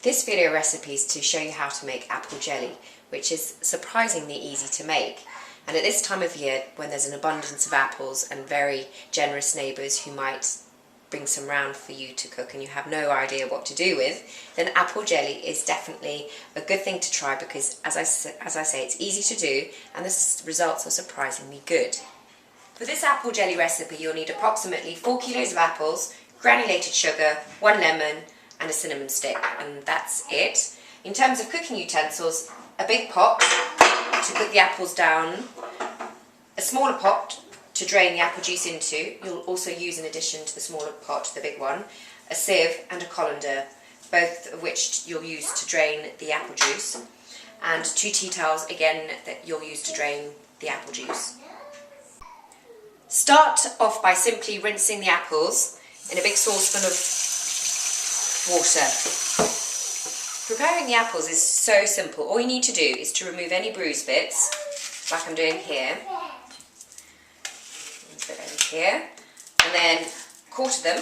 This video recipe is to show you how to make apple jelly, which is surprisingly easy to make. And at this time of year, when there's an abundance of apples and very generous neighbours who might bring some round for you to cook and you have no idea what to do with, then apple jelly is definitely a good thing to try because, as I say, it's easy to do and the results are surprisingly good. For this apple jelly recipe, you'll need approximately 4 kilos of apples, granulated sugar, 1 lemon, and a cinnamon stick, and that's it. In terms of cooking utensils, a big pot to cook the apples down, a smaller pot to drain the apple juice into. You'll also use, in addition to the smaller pot, the big one, a sieve and a colander, both of which you'll use to drain the apple juice, and 2 tea towels again that you'll use to drain the apple juice. Start off by simply rinsing the apples in a big saucepan of water. Preparing the apples is so simple. All you need to do is to remove any bruised bits, like I'm doing here. Let's put over here, and then quarter them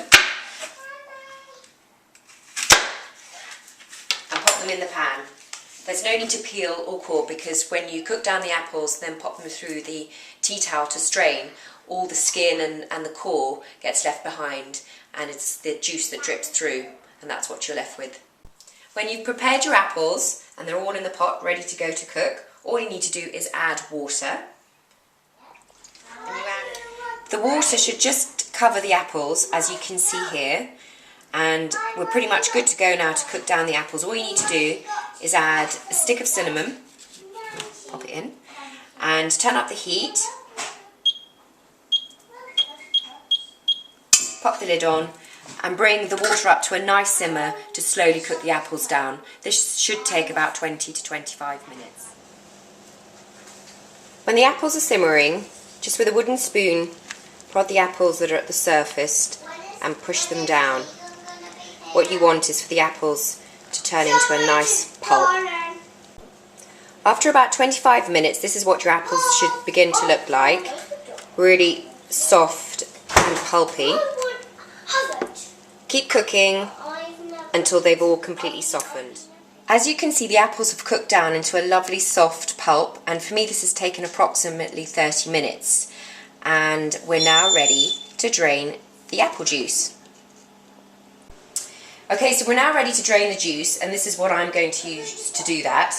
and pop them in the pan. There's no need to peel or core because when you cook down the apples, then pop them through the tea towel to strain, all the skin and the core gets left behind, and it's the juice that drips through, and that's what you're left with. When you've prepared your apples and they're all in the pot ready to go to cook, all you need to do is add water. The water should just cover the apples, as you can see here, and we're pretty much good to go now to cook down the apples. All you need to do is add a stick of cinnamon, pop it in, and turn up the heat, pop the lid on, and bring the water up to a nice simmer to slowly cook the apples down. This should take about 20 to 25 minutes. When the apples are simmering, just with a wooden spoon, prod the apples that are at the surface and push them down. What you want is for the apples to turn into a nice pulp. After about 25 minutes, this is what your apples should begin to look like. Really soft and pulpy. Keep cooking until they've all completely softened. As you can see, the apples have cooked down into a lovely soft pulp, and for me this has taken approximately 30 minutes. And we're now ready to drain the apple juice. Okay, so we're now ready to drain the juice, and this is what I'm going to use to do that.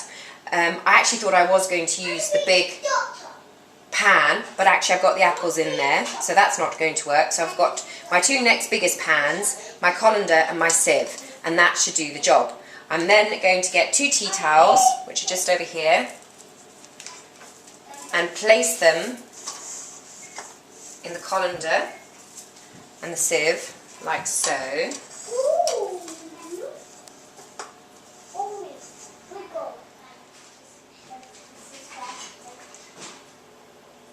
I actually thought I was going to use the big pan, but actually I've got the apples in there, so that's not going to work. So I've got my 2 next biggest pans, my colander and my sieve, and that should do the job. I'm then going to get 2 tea towels, which are just over here, and place them in the colander and the sieve, like so.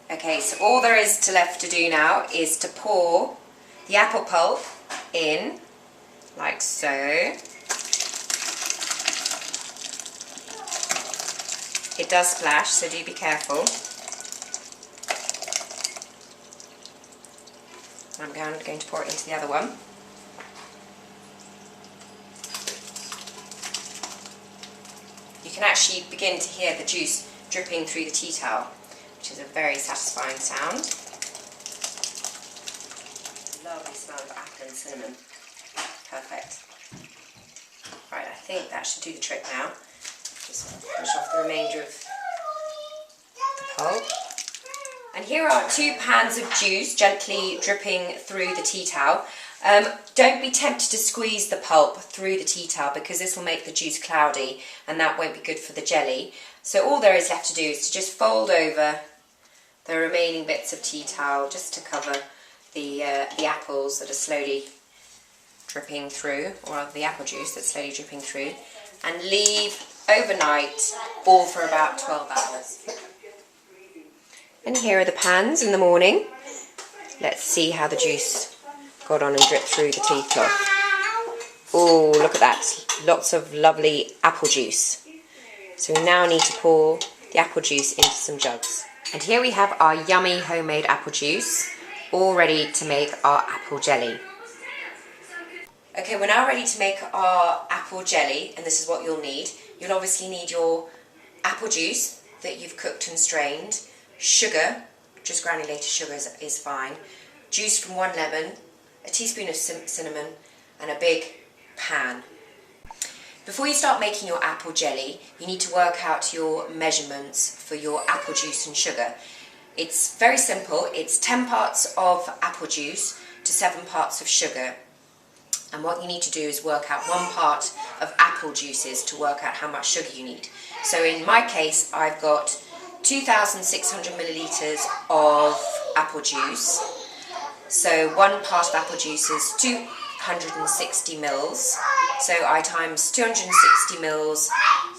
Okay, so all there is left to do now is to pour the apple pulp in, like so. It does splash, so do be careful. I'm going to pour it into the other one. You can actually begin to hear the juice dripping through the tea towel, which is a very satisfying sound. Lovely smell of apple and cinnamon. Perfect. Right, I think that should do the trick now. Just finish off the remainder of the pulp. And here are 2 pans of juice gently dripping through the tea towel. Don't be tempted to squeeze the pulp through the tea towel because this will make the juice cloudy and that won't be good for the jelly. So all there is left to do is to just fold over the remaining bits of tea towel just to cover the apples that are slowly dripping through, or the apple juice that's slowly dripping through, and leave overnight, all for about 12 hours. And here are the pans in the morning. Let's see how the juice got on and dripped through the tea cloth. Oh, look at that. Lots of lovely apple juice. So we now need to pour the apple juice into some jugs. And here we have our yummy homemade apple juice, all ready to make our apple jelly. Okay, we're now ready to make our apple jelly, and this is what you'll need. You'll obviously need your apple juice that you've cooked and strained, sugar, just granulated sugar is fine, juice from 1 lemon, a teaspoon of cinnamon, and a big pan. Before you start making your apple jelly, you need to work out your measurements for your apple juice and sugar. It's very simple. It's 10 parts of apple juice to 7 parts of sugar. And what you need to do is work out 1 part of apple juices to work out how much sugar you need. So in my case, I've got 2,600 millilitres of apple juice. So 1 part of apple juice is 260 mils. So I times 260 mils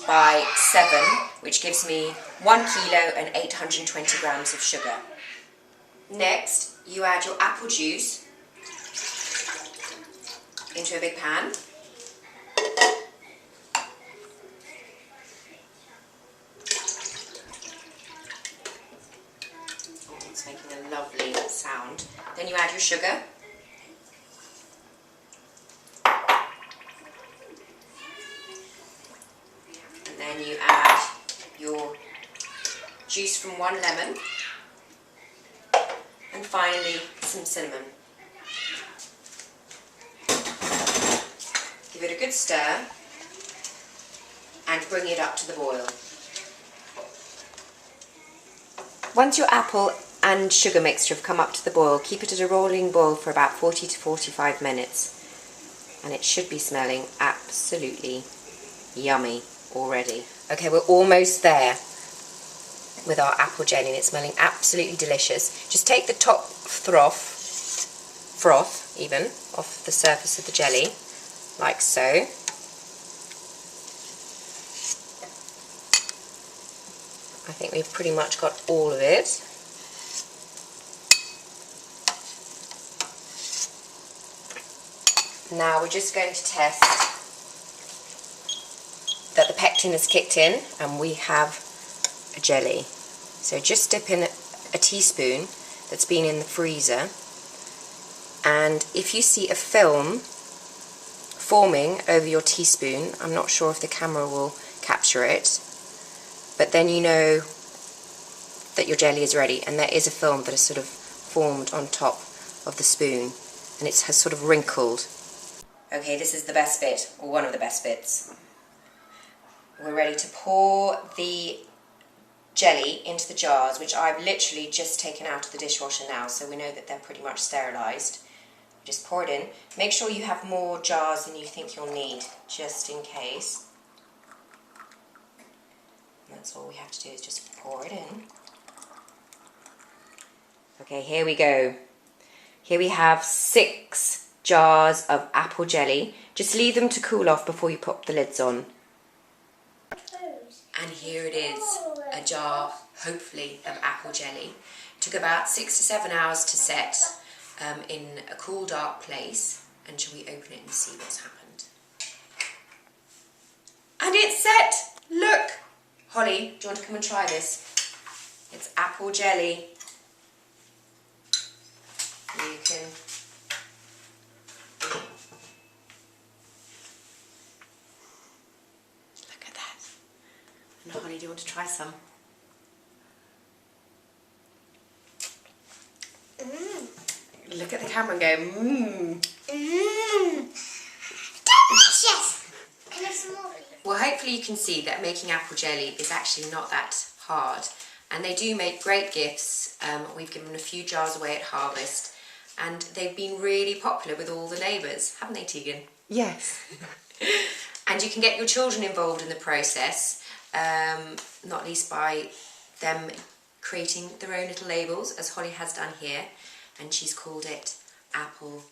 by 7, which gives me 1 kilo and 820 grams of sugar. Next, you add your apple juice into a big pan. Oh, it's making a lovely sound. Then you add your sugar. And then you add your juice from 1 lemon. And finally, some cinnamon. Give it a good stir and bring it up to the boil. Once your apple and sugar mixture have come up to the boil, keep it at a rolling boil for about 40 to 45 minutes. And it should be smelling absolutely yummy already. Okay, we're almost there with our apple jelly and it's smelling absolutely delicious. Just take the top froth even, off the surface of the jelly, like so. I think we've pretty much got all of it. Now we're just going to test that the pectin has kicked in and we have a jelly. So just dip in a teaspoon that's been in the freezer, and if you see a film forming over your teaspoon, I'm not sure if the camera will capture it, but then you know that your jelly is ready, and there is a film that has sort of formed on top of the spoon and it has sort of wrinkled. Okay, this is the best bit, or one of the best bits. We're ready to pour the jelly into the jars, which I've literally just taken out of the dishwasher now, so we know that they're pretty much sterilised. Just pour it in. Make sure you have more jars than you think you'll need, just in case. And that's all we have to do is just pour it in. Okay, here we go. Here we have 6 jars of apple jelly. Just leave them to cool off before you pop the lids on. And here it is, a jar, hopefully, of apple jelly. It took about 6 to 7 hours to set in a cool, dark place. And shall we open it and see what's happened? And it's set! Look! Holly, do you want to come and try this? It's apple jelly. You can... Look at that. And Holly, do you want to try some? Look at the camera and go, mmm. Delicious! Can I have some more? Well, hopefully you can see that making apple jelly is actually not that hard. And they do make great gifts. We've given a few jars away at Harvest. And they've been really popular with all the neighbours, haven't they, Tegan? Yes. And you can get your children involved in the process, not least by them creating their own little labels, as Holly has done here. And she's called it Apple